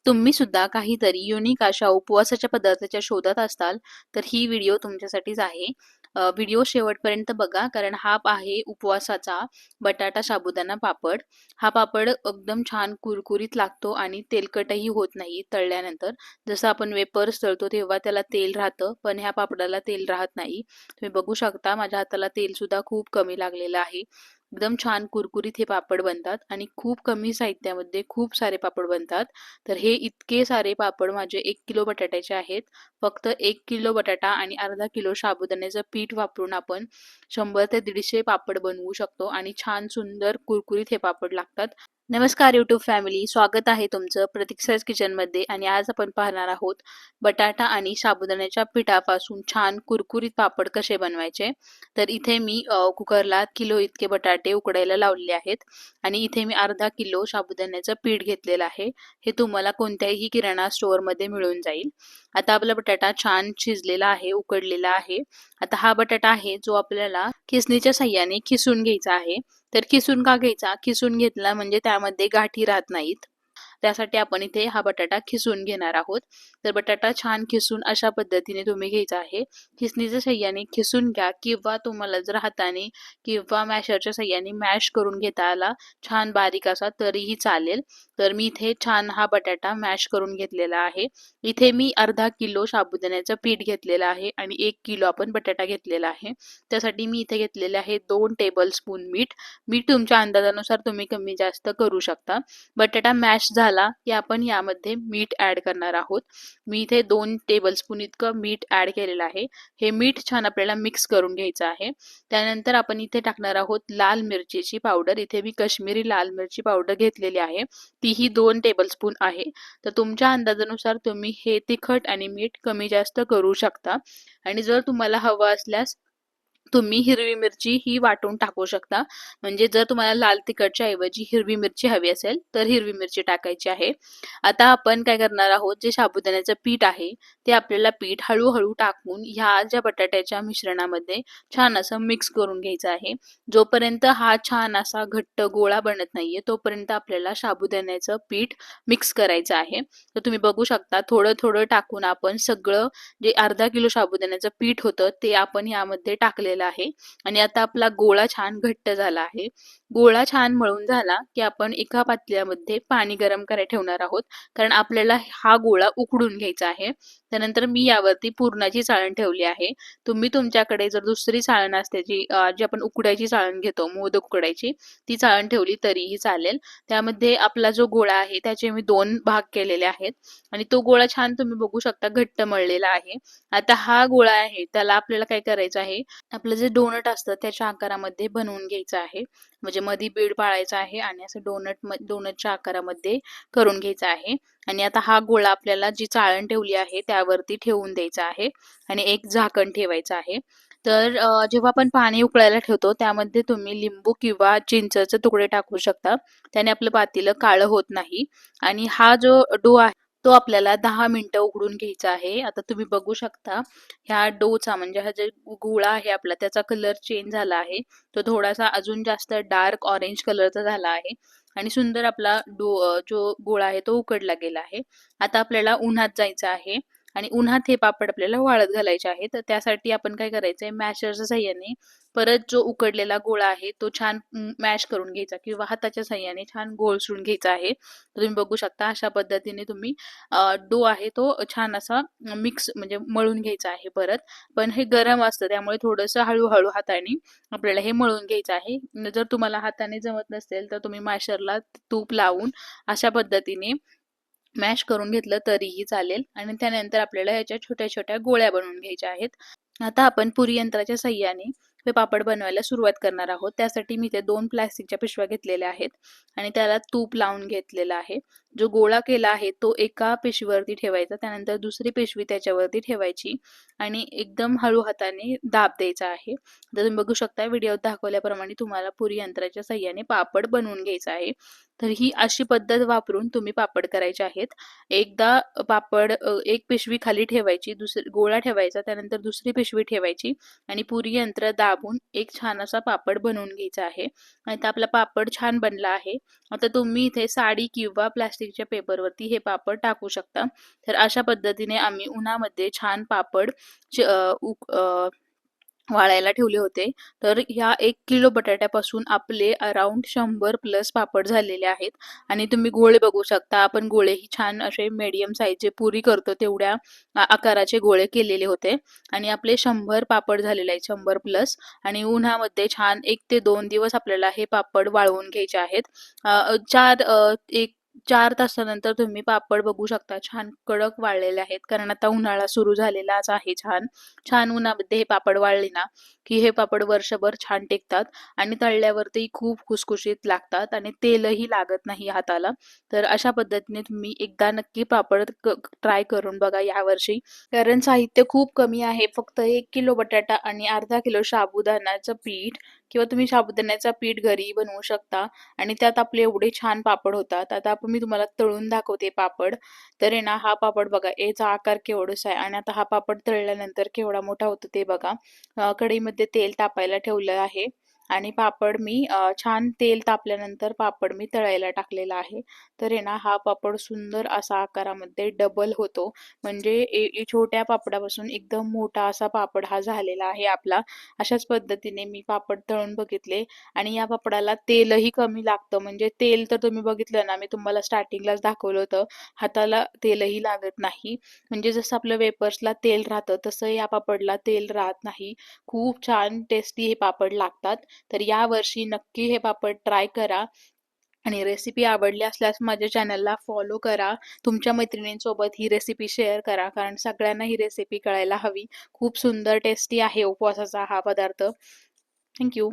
तुम्ही सुद्धा काहीतरी युनिक अशा उपवासाच्या पदार्थाच्या शोधात असाल, तर ही व्हिडिओ तुमच्यासाठीच आहे. व्हिडिओ शेवटपर्यंत बघा, कारण हा आहे उपवासाचा बटाटा साबुदाणा पापड. हा पापड एकदम छान कुरकुरीत लागतो आणि तेलकटही होत नाही तळल्यानंतर. जसं आपण वेफर्स तळतो तेव्हा त्याला तेल राहतं, पण ह्या पापडाला तेल राहत नाही. तुम्ही बघू शकता माझ्या हाताला तेलसुद्धा खूप कमी लागलेलं आहे. एकदम छान कुरकुरीत हे पापड बनतात आणि खूप कमी साहित्यामध्ये खूप सारे पापड बनतात. तर हे इतके सारे पापड माझे 1 किलो बटाट्याचे आहेत. फक्त 1 किलो बटाटा आणि अर्धा किलो साबुदाण्याचं पीठ वापरून आपण 100 ते 150 पापड बनवू शकतो आणि छान सुंदर कुरकुरीत हे पापड लागतात. नमस्कार YouTube फॅमिली, स्वागत आहे तुमचं प्रतीक्षा's किचनमध्ये. आणि आज आपण पाहणार आहोत बटाटा आणि साबुदाण्याच्या पिठापासून छान कुरकुरीत पापड कसे बनवायचे. तर इथे मी कुकरला किलो इतके बटाटे उकडायला लावलेले आहेत आणि इथे मी अर्धा किलो साबुदाण्याचं पीठ घेतलेलं आहे. हे तुम्हाला कोणत्याही किराणा स्टोअरमध्ये मिळून जाईल. आता आपला बटाटा छान शिजलेला आहे, उकडलेला आहे. आता हा बटाटा आहे जो आपल्याला खिसणीच्या साहाय्याने खिसून घ्यायचा आहे. तर खिसून का घ्यायचा? खिसून घेतला म्हणजे त्यामध्ये गाठी राहत नाहीत. त्यासाठी आपण इथे हा बटाटा खिसून घेणार आहोत. तर बटाटा छान खिसून अशा पद्धतीने तुम्ही घ्यायचा आहे. खिसणीच्या साहाय्याने खिसून घ्या किंवा तुम्हाला जर हाताने किंवा मॅशरच्या साहाय्याने मॅश करून घेता आला छान बारीक असा तरीही चालेल. तर मी इथे छान हा बटाटा मॅश करून घेतलेला आहे. इथे मी अर्धा किलो साबुदाण्याचं पीठ घेतलेलं आहे आणि 1 किलो आपण बटाटा घेतलेला आहे. त्यासाठी मी इथे घेतलेले आहे 2 टेबलस्पून मीठ. मीठ तुमच्या अंदाजानुसार तुम्ही कमी जास्त करू शकता. बटाटा मॅश झाला की आपण यामध्ये मीठ ॲड करणार आहोत. मी इथे 2 टेबलस्पून इतकं मीठ ॲड केलेलं आहे. हे मीठ छान आपल्याला मिक्स करून घ्यायचं आहे. त्यानंतर आपण इथे टाकणार आहोत लाल मिरचीची पावडर. इथे मी काश्मीरी लाल मिरची पावडर घेतलेली आहे. तीही 2 टेबलस्पून आहे. तर तुमच्या अंदाजानुसार तुम्ही हे तिखट आणि मीठ कमी जास्त करू शकता. आणि जर तुम्हाला हवं असल्यास तुम्ही हिरवी मिरची ही वाटून टाकू शकता. म्हणजे जर तुम्हाला लाल तिखटच्या ऐवजी हिरवी मिरची हवी असेल तर हिरवी मिरची टाकायची आहे. आता आपण काय करणार आहोत, जे साबुदाण्याचं पीठ आहे ते आपल्याला पीठ हळूहळू टाकून ह्या ज्या बटाट्याच्या मिश्रणामध्ये छान असं मिक्स करून घ्यायचं आहे. जोपर्यंत हा छान असा घट्ट गोळा बनत नाहीये तोपर्यंत आपल्याला साबुदाण्याचं पीठ मिक्स करायचं आहे. तर तुम्ही बघू शकता थोडं थोडं टाकून आपण सगळं जे अर्धा किलो साबुदाण्याचं पीठ होतं ते आपण यामध्ये टाकलेलं आहे. आणि आता आपला गोळा छान घट्ट झाला आहे. गोळा छान मळून झाला की आपण एका पातेल्यामध्ये पाणी गरम करायला ठेवणार आहोत, कारण आपल्याला हा गोळा उकडून घ्यायचा आहे. त्यानंतर मी यावरती पुरणाची चाळण ठेवली आहे. तुम्ही तुमच्याकडे जर दुसरी चाळण असते जी आपण उकडायची चाळण घेतो, मोदक उकडायची, ती चाळण ठेवली तरीही चालेल. त्यामध्ये आपला जो गोळा आहे त्याचे मी 2 भाग केलेले आहेत आणि तो गोळा छान तुम्ही बघू शकता घट्ट मळलेला आहे. आता हा गोळा आहे त्याला आपल्याला काय करायचं आहे, आपलं जे डोनट असतं त्याच्या आकारामध्ये बनवून घ्यायचं आहे. म्हणजे मध्ये बीड पाळायचं आहे आणि असं डोनटच्या आकारामध्ये करून घ्यायचं आहे. आणि आता हा गोळा आपल्याला जी चाळण ठेवली आहे त्यावरती ठेवून द्यायचा आहे आणि एक झाकण ठेवायचं आहे. तर जेव्हा आपण पाणी उकळायला ठेवतो त्यामध्ये तुम्ही लिंबू किंवा चिंचेचे तुकडे टाकू शकता. त्याने आपलं पातेलं काळं होत नाही. आणि हा जो डो आहे तो आपल्याला 10 मिनिटं उकडून घ्यायचा आहे. आता तुम्ही बघू शकता ह्या डोचा म्हणजे हा जे गोळा आहे आपला त्याचा कलर चेंज झाला आहे. तो थोडासा अजून जास्त डार्क ऑरेंज कलरचा झाला आहे आणि सुंदर आपला जो गोळा आहे तो उकडला गेला आहे. आता आपल्याला उन्हात जायचं आहे आणि उन्हात हे पापड आपल्याला वाळत घालायचे आहे. तर त्यासाठी आपण काय करायचंय, मॅशरच्या साहाय्याने परत जो उकडलेला गोळा आहे तो छान मॅश करून घ्यायचा किंवा हाताच्या साहाय्याने छान गोळसून घ्यायचा आहे. तर तुम्ही बघू शकता अशा पद्धतीने तुम्ही डो आहे तो छान असा मिक्स म्हणजे मळून घ्यायचा आहे परत. पण हे गरम असतं त्यामुळे थोडंसं हळूहळू हाताने आपल्याला हे मळून घ्यायचं आहे. जर तुम्हाला हाताने जमत नसेल तर तुम्ही मॅशरला तूप लावून अशा पद्धतीने मॅश करून घेतलं तरीही चालेल. आणि त्यानंतर आपल्याला ह्याच्या छोट्या छोट्या गोळ्या बनवून घ्यायच्या आहेत. आता आपण पुरी यंत्राच्या साहाय्याने हे पापड बनवायला सुरुवात करणार आहोत. त्यासाठी मी ते 2 प्लास्टिकच्या पिशव्या घेतलेल्या आहेत आणि त्याला तूप लावून घेतलेलं आहे. जो गोळा केला आहे तो एका पिशवीवरती ठेवायचा, त्यानंतर दुसरी पिशवी त्याच्यावरती ठेवायची आणि एकदम हळू हाताने दाब द्यायचा आहे. तर तुम्ही बघू शकता व्हिडिओत दाखवल्याप्रमाणे तुम्हाला पुरी यंत्राच्या साहाय्याने पापड बनवून घ्यायचा आहे. तर ही अशी पद्धत वापरून तुम्ही पापड करायचे आहेत. एकदा पापड एक पिशवी खाली ठेवायची, दुसरी गोळा ठेवायचा, त्यानंतर दुसरी पिशवी ठेवायची आणि पुरी यंत्र दाबून एक छान असा पापड बनवून घ्यायचा आहे. आता आपला पापड छान बनला आहे. आता तुम्ही इथे साडी किंवा प्लास्टिकच्या पेपरवरती हे पापड टाकू शकता. तर अशा पद्धतीने आम्ही उन्हामध्ये छान पापड वाळायला ठेवले होते. तर ह्या 1 किलो बटाट्यापासून आपले अराउंड 100 प्लस पापड झालेले आहेत आणि तुम्ही गोळे बघू शकता. आपण गोळेही छान असे मीडियम साईजचे पुरी करतो तेवढ्या आकाराचे गोळे केलेले होते आणि आपले 100 पापड झालेले आहेत, 100 प्लस. आणि उन्हामध्ये छान 1 ते 2 दिवस आपल्याला हे पापड वाळवून घ्यायचे आहेत. 4 तासानंतर तुम्ही पापड बघू शकता छान कडक वाळलेले आहेत, कारण आता उन्हाळा सुरू झालेलाच आहे. छान छान उन्हामध्ये हे पापड वाळले ना की हे पापड वर्षभर छान टिकतात आणि तळल्यावरती खूप खुसखुशीत लागतात आणि तेलही लागत नाही हाताला. तर अशा पद्धतीने तुम्ही एकदा नक्की पापड ट्राय करून बघा यावर्षी, कारण साहित्य खूप कमी आहे. फक्त 1 किलो बटाटा आणि अर्धा किलो साबुदाण्याचं पीठ किंवा तुम्ही साबुदाण्याचं पीठ घरी बनवू शकता आणि त्यात आपले एवढे छान पापड होतात. आता मी तुम्हाला तळून दाखवते पापड. तर आहे ना, हा पापड बघा, याचा आकार केवढासा आहे आणि आता हा पापड तळल्यानंतर केवढा मोठा होतो ते बघा. कढईमध्ये तेल तापायला ठेवलं आहे आणि पापड मी छान तेल तापल्यानंतर पापड मी तळायला टाकलेला आहे. तर आहे ना, हा पापड सुंदर असा आकारामध्ये डबल होतो. म्हणजे छोट्या पापडापासून एकदम मोठा असा पापड हा झालेला आहे आपला. अशाच पद्धतीने मी पापड तळून बघितले आणि या पापडाला तेलही कमी लागतं. म्हणजे तेल तर तुम्ही बघितलं ना, मी तुम्हाला स्टार्टिंगलाच दाखवलं होतं, हाताला तेलही लागत नाही. म्हणजे जसं आपलं वेफर्सला तेल राहतं तसं या पापडला तेल राहत नाही. खूप छान टेस्टी हे पापड लागतात. तर यावर्षी नक्की हे पापड ट्राय करा आणि रेसिपी आवडली असल्यास माझ्या चॅनलला फॉलो करा. तुमच्या मैत्रिणींसोबत ही रेसिपी शेअर करा, कारण सगळ्यांना ही रेसिपी कळायला हवी. खूप सुंदर टेस्टी आहे उपवासाचा हा पदार्थ. Thank you.